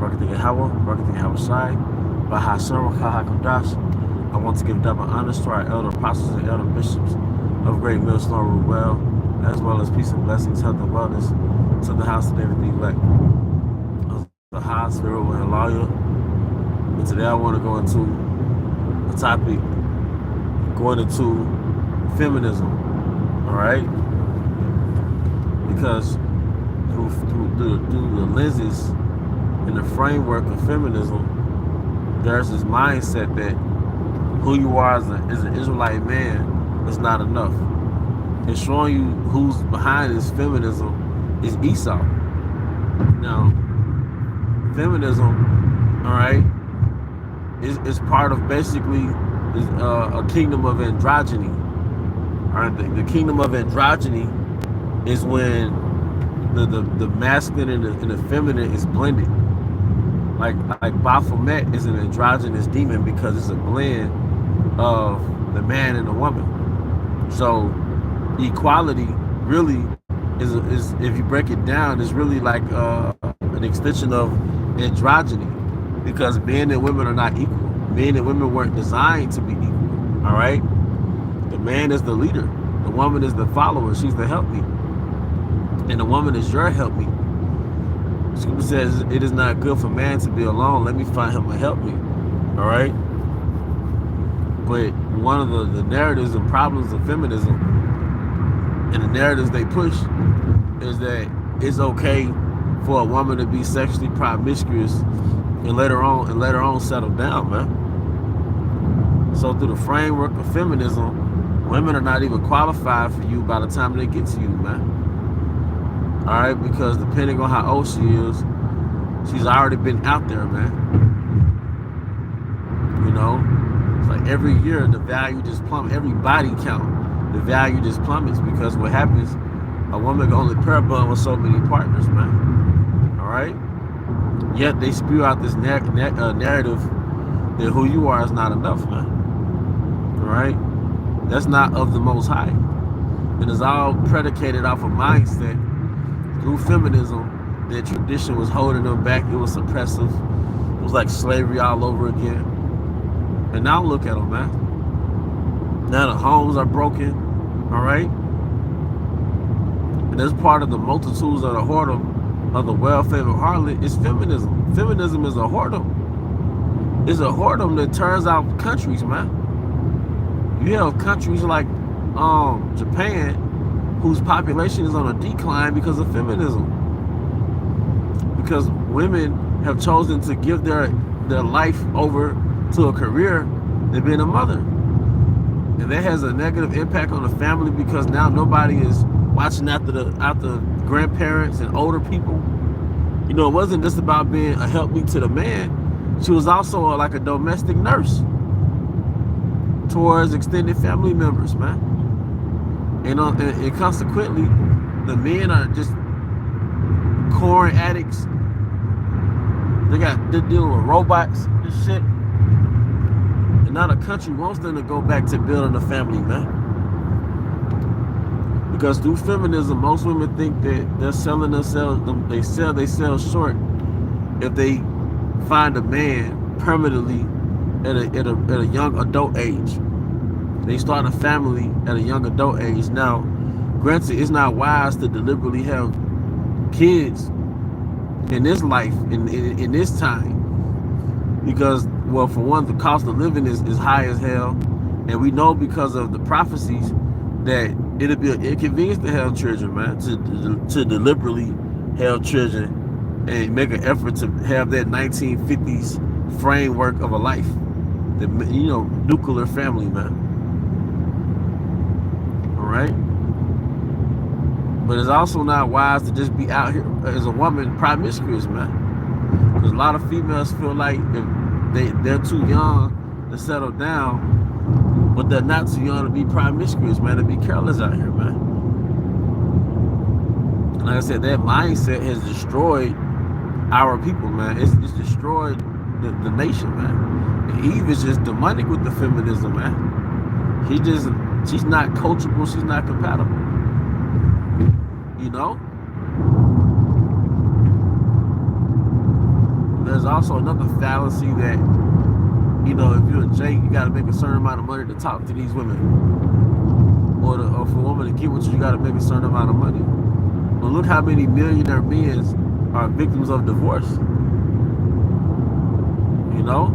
Barakatah Yahweh, Barakatah Yahweh Shai, Bahashem, Kahakodash. I want to give double honors to our elder apostles and elder bishops of Great Millstone Ruel, as well as peace and blessings, health and wellness to the house of everything elect. The high spiritual and lawyer. And today I want to go into a topic going into feminism. Alright? Because through the lenses and the framework of feminism, there's this mindset that who you are as an Israelite man is not enough. And showing you who's behind this feminism is Esau. Now, feminism, alright, is part of basically a kingdom of androgyny. Alright, the kingdom of androgyny is when the masculine and the feminine is blended. Like Baphomet is an androgynous demon because it's a blend of the man and the woman. So equality really is if you break it down, is really like an extension of androgyny, because men and women are not equal. Men and women weren't designed to be equal. All right, the man is the leader, the woman is the follower. She's the helpmeet, and the woman is your helpmeet. Scripture says it is not good for man to be alone. Let me find him a helpmeet. All right. But one of the narratives and problems of feminism and the narratives they push is that it's okay for a woman to be sexually promiscuous and later on settle down, man. So through the framework of feminism, women are not even qualified for you by the time they get to you, man. All right, because depending on how old she is, she's already been out there, man. You know, it's like every year the value just plummets. Every body count, the value just plummets, because what happens, a woman can only pair bond with so many partners, man. All right. Yet they spew out this narrative that who you are is not enough, man. All right. That's not of the Most High. It is all predicated off a mindset through feminism that tradition was holding them back. It was oppressive. It was like slavery all over again. And now look at them, man. Now the homes are broken. All right. And that's part of the multitudes of the whoredom of the well-favored harlot is feminism. Feminism is a whoredom. It's a whoredom that turns out countries, man. You have countries like Japan, whose population is on a decline because of feminism. Because women have chosen to give their life over to a career than being a mother. And that has a negative impact on the family, because now nobody is watching after the grandparents and older people. You know, it wasn't just about being a helpmeet to the man. She was also like a domestic nurse towards extended family members, man. And consequently, the men are just corn addicts. They're dealing with robots and shit. And now the country wants them to go back to building a family, man. Because through feminism, most women think that they're selling themselves. They sell themselves short if they find a man permanently at a young adult age. They start a family at a young adult age. Now, granted, it's not wise to deliberately have kids in this life, in this time, because, well, for one, the cost of living is high as hell, and we know because of the prophecies that it'll be an inconvenience to have children, man, to deliberately have children and make an effort to have that 1950s framework of a life, the, you know, nuclear family, man. All right? But it's also not wise to just be out here as a woman promiscuous, man. Because a lot of females feel like if they're too young to settle down, but they're not too young to be promiscuous, man, to be careless out here, man. And like I said, that mindset has destroyed our people, man. It's destroyed the nation, man. And Eve is just demonic with the feminism, man. She's not coachable, she's not compatible. You know? There's also another fallacy that, you know, if you're a Jake, you got to make a certain amount of money to talk to these women, or for a woman to get with you got to make a certain amount of money. But look how many millionaire men are victims of divorce. You know,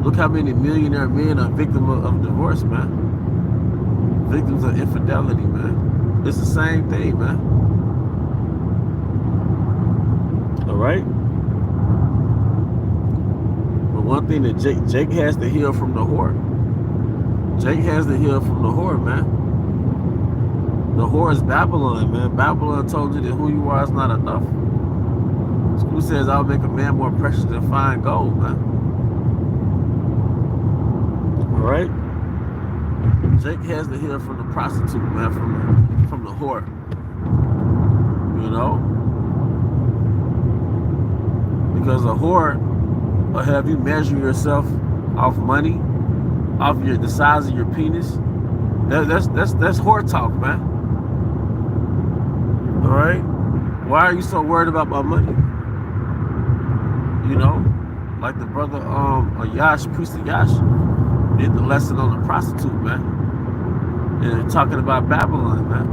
look how many millionaire men are victims of divorce, man. Victims of infidelity, man. It's the same thing, man. All right. But one thing that Jake has to heal from the whore. Jake has to heal from the whore, man. The whore is Babylon, man. Babylon told you that who you are is not enough. School says I'll make a man more precious than fine gold, man. All right. Jake has to heal from the prostitute, man, from the whore. You know? Because a whore will have you measure yourself off money, off the size of your penis. That's whore talk, man. All right? Why are you so worried about my money? You know? Like the brother Yash, priest of Yash, did the lesson on the prostitute, man. And talking about Babylon, man.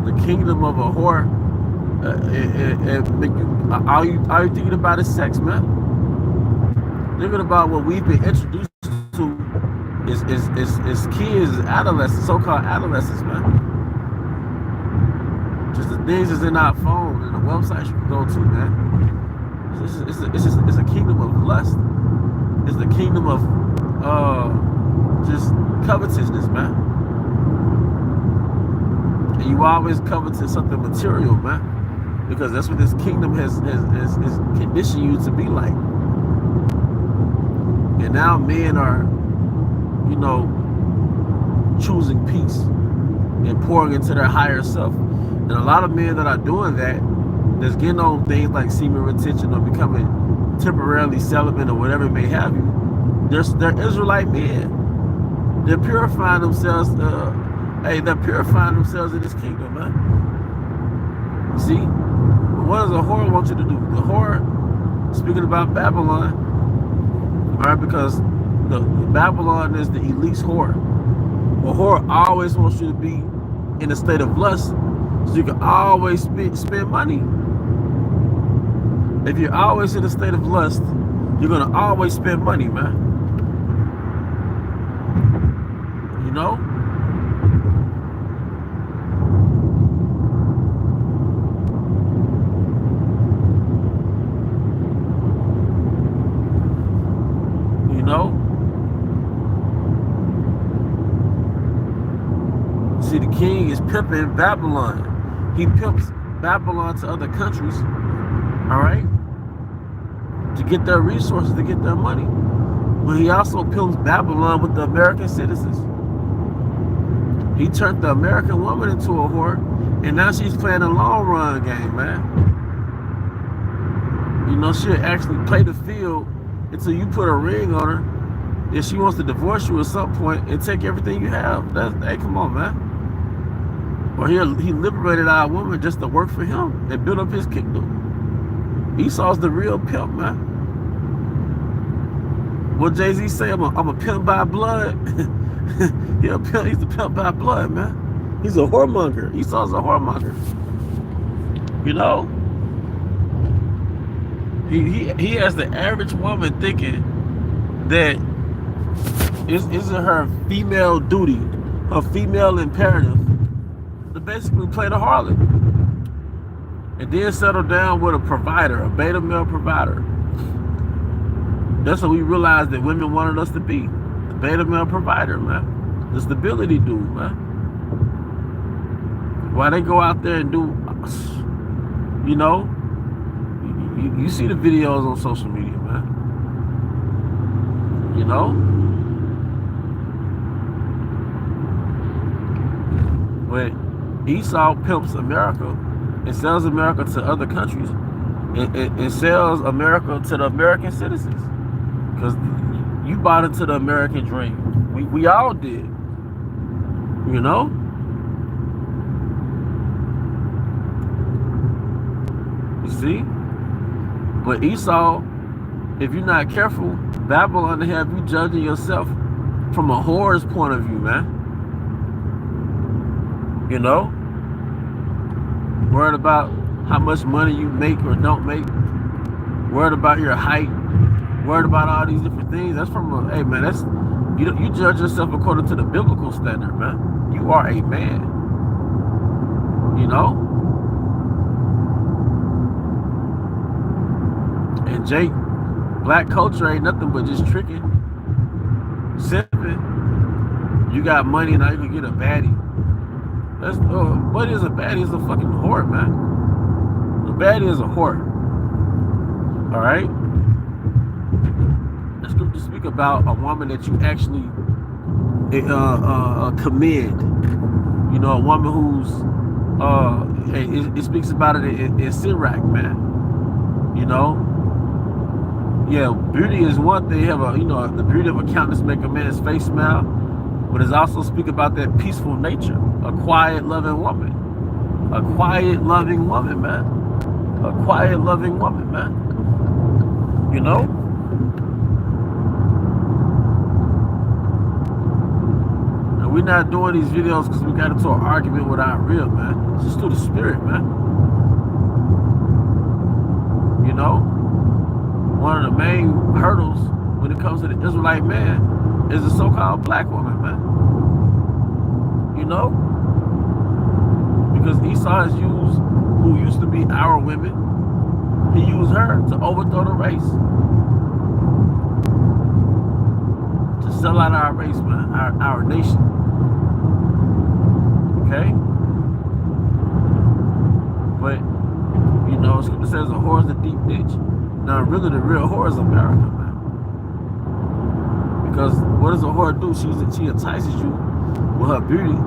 The kingdom of a whore, all you thinking about is sex, man. Thinking about what we've been introduced to is kids, adolescents, so-called adolescents, man. Just the things that's in our phone and the websites you can go to, man. It's a kingdom of lust. It's the kingdom of just covetousness, man. And you always coveting something material, man, because that's what this kingdom has conditioned you to be like. And now men are, you know, choosing peace and pouring into their higher self. And a lot of men that are doing that, that's getting on things like semen retention or becoming temporarily celibate or whatever it may have you, they're Israelite men. They're purifying themselves. They're purifying themselves in this kingdom, man. See, what does a whore want you to do? The whore, speaking about Babylon, all right, because the Babylon is the elite's whore. A whore always wants you to be in a state of lust, so you can always spend money. If you're always in a state of lust, you're gonna always spend money, man. You know? You know? See, the king is pimping Babylon. He pimps Babylon to other countries, all right, to get their resources, to get their money. But he also pimps Babylon with the American citizens. He turned the American woman into a whore, and now she's playing a long run game, man. You know, she'll actually play the field until you put a ring on her. If she wants to divorce you at some point and take everything you have, hey, come on, man. Or he liberated our woman just to work for him and build up his kingdom. Esau's the real pimp, man. What Jay-Z say? I'm a pimp by blood. He's the pimp by blood, man. He's a whoremonger. Esau's a whoremonger. You know? He has the average woman thinking that it's her female duty, her female imperative, to basically play the harlot. And then settle down with a provider, a beta male provider. That's what we realized that women wanted us to be. The beta male provider, man. The stability dude, man. Why they go out there and do, you know, you see the videos on social media, man. You know? But Esau pimps America and sells America to other countries and sells America to the American citizens. Because you bought into the American dream. We all did. You know? See? But Esau, if you're not careful, Babylon will have you judging yourself from a whore's point of view, man. You know? Worried about how much money you make or don't make. Worried about your height. Worried about all these different things. That's from a, hey man, that's, you judge yourself according to the biblical standard, man. You are a man. You know? And Jake, black culture ain't nothing but just tricking, simping. You got money, now you can get a baddie. That's what is a baddie? Is a fucking whore, man. A baddie is a whore. All right. The scriptures speak about a woman that you actually commend. You know, a woman who's it speaks about it in Sirach, man. You know. Yeah, beauty is one thing. Have a, you know, the beauty of a countenance make a man's face smile, but it's also speak about that peaceful nature, a quiet, loving woman, a quiet, loving woman, man, a quiet, loving woman, man. You know. And we're not doing these videos because we got into an argument with our real, man. It's just through the spirit, man. You know. One of the main hurdles when it comes to the Israelite man is the so-called black woman, man. You know? Because Esau has used, who used to be our women, he used her to overthrow the race. To sell out our race, man, our nation. Okay? But, you know, scripture says a whore is a deep ditch. Now, really, the real whore is America, man. Because what does a whore do? She entices you with her beauty,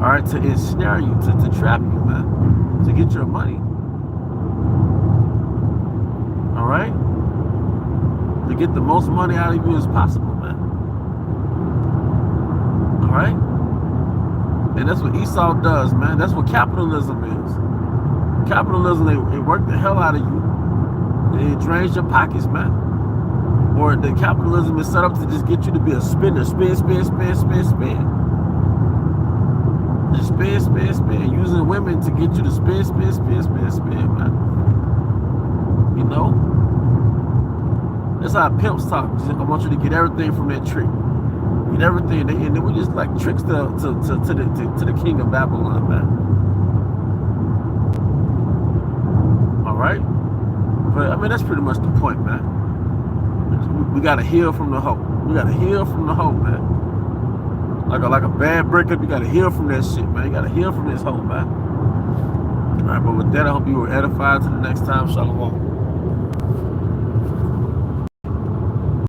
all right, to ensnare you, to trap you, man, to get your money. All right? To get the most money out of you as possible, man. All right? And that's what Esau does, man. That's what capitalism is. Capitalism, they work the hell out of you. It drains your pockets, man. Or the capitalism is set up to just get you to be a spinner. Spin, spin, spin, spin, spin. Just spin, spin, spin. Using women to get you to spin, spin, spin, spin, spin, man. You know? That's how pimps talk. I want you to get everything from that trick. Get everything. And then we just like tricks to the king of Babylon, man. All right? But I mean, that's pretty much the point, man. We gotta heal from the hoe. We gotta heal from the hoe, man. Like a bad breakup, you gotta heal from that shit, man. You gotta heal from this hoe, man. All right, but with that, I hope you were edified. To the next time, shalom.